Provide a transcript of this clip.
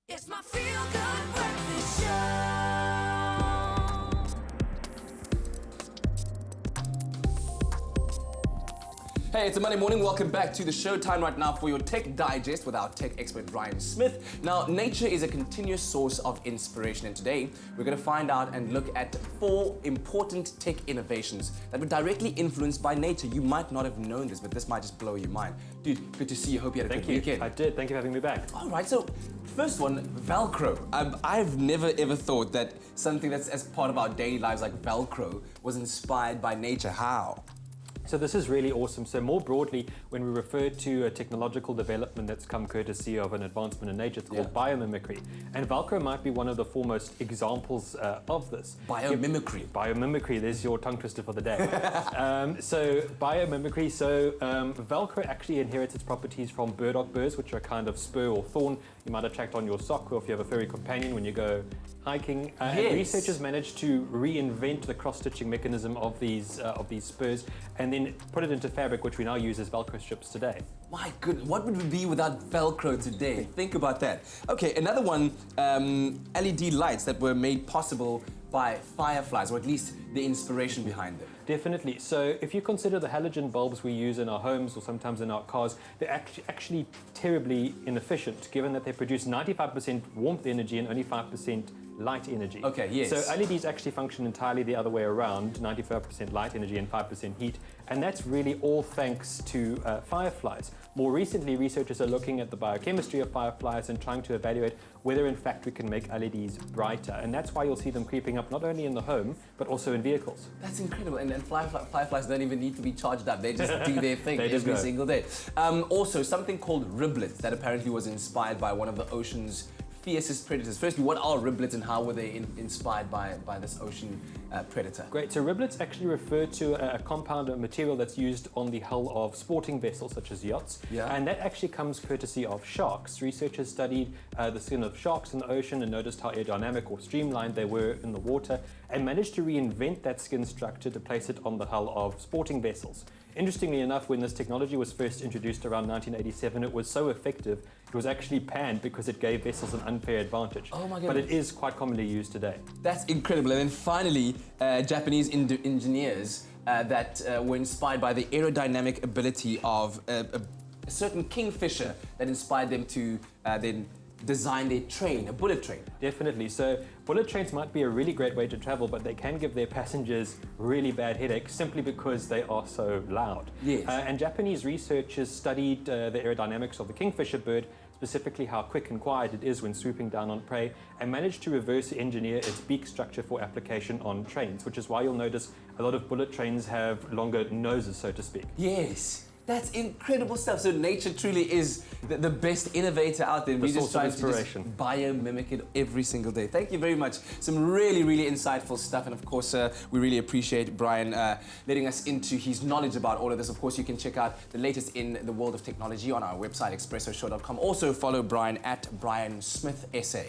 It's my feel-good breakfast show. Hey, it's a Monday morning. Welcome back to the show. Time right now for your tech digest with our tech expert, Bryan Smith. Now, nature is a continuous source of inspiration, and today we're going to find out and look at 4 important tech innovations that were directly influenced by nature. You might not have known this, but this might just blow your mind. Dude, good to see you. Hope you had a good weekend. I did. Thank you for having me back. All right, so first one, Velcro. I've never ever thought that something that's as part of our daily lives like Velcro was inspired by nature. How? So this is really awesome. So more broadly, when we refer to a technological development that's come courtesy of an advancement in nature, it's called biomimicry. And Velcro might be one of the foremost examples of this. Biomimicry. Biomimicry, there's your tongue twister for the day. So biomimicry, Velcro actually inherits its properties from burdock burrs, which are a kind of spur or thorn you might attract on your sock, or if you have a furry companion when you go hiking. And researchers managed to reinvent the cross-stitching mechanism of these spurs and then put it into fabric, which we now use as Velcro strips today. My goodness, what would we be without Velcro today? Think about that. Okay, another one, LED lights that were made possible by fireflies, or at least the inspiration behind them. Definitely. So if you consider the halogen bulbs we use in our homes or sometimes in our cars, they're actually terribly inefficient, given that they produce 95% warmth energy and only 5% light energy. Okay, yes. So LEDs actually function entirely the other way around, 95% light energy and 5% heat, and that's really all thanks to fireflies. More recently, researchers are looking at the biochemistry of fireflies and trying to evaluate whether in fact we can make LEDs brighter, and that's why you'll see them creeping up not only in the home, but also in vehicles. That's incredible, and fireflies don't even need to be charged up, they just do their thing every single day. Also, something called riblets that apparently was inspired by one of the ocean's fiercest predators. Firstly, what are riblets and how were they inspired by this ocean predator? Great, so riblets actually refer to a compound, a material that's used on the hull of sporting vessels such as yachts, and that actually comes courtesy of sharks. Researchers studied the skin of sharks in the ocean and noticed how aerodynamic or streamlined they were in the water and managed to reinvent that skin structure to place it on the hull of sporting vessels. Interestingly enough, when this technology was first introduced around 1987, it was so effective, it was actually panned because it gave vessels an unfair advantage. Oh my goodness. But it is quite commonly used today. That's incredible. And then finally, Japanese engineers that were inspired by the aerodynamic ability of a certain kingfisher that inspired them to then design their train, a bullet train. Definitely. So bullet trains might be a really great way to travel, but they can give their passengers really bad headaches simply because they are so loud. Yes. And Japanese researchers studied the aerodynamics of the kingfisher bird, specifically how quick and quiet it is when swooping down on prey, and managed to reverse engineer its beak structure for application on trains, which is why you'll notice a lot of bullet trains have longer noses, so to speak. Yes. That's incredible stuff. So nature truly is the best innovator out there. The source of inspiration. To just biomimic it every single day. Thank you very much. Some really, really insightful stuff. And of course, we really appreciate Bryan letting us into his knowledge about all of this. Of course, you can check out the latest in the world of technology on our website, expressoshow.com. Also follow Bryan at Bryan Smith SA.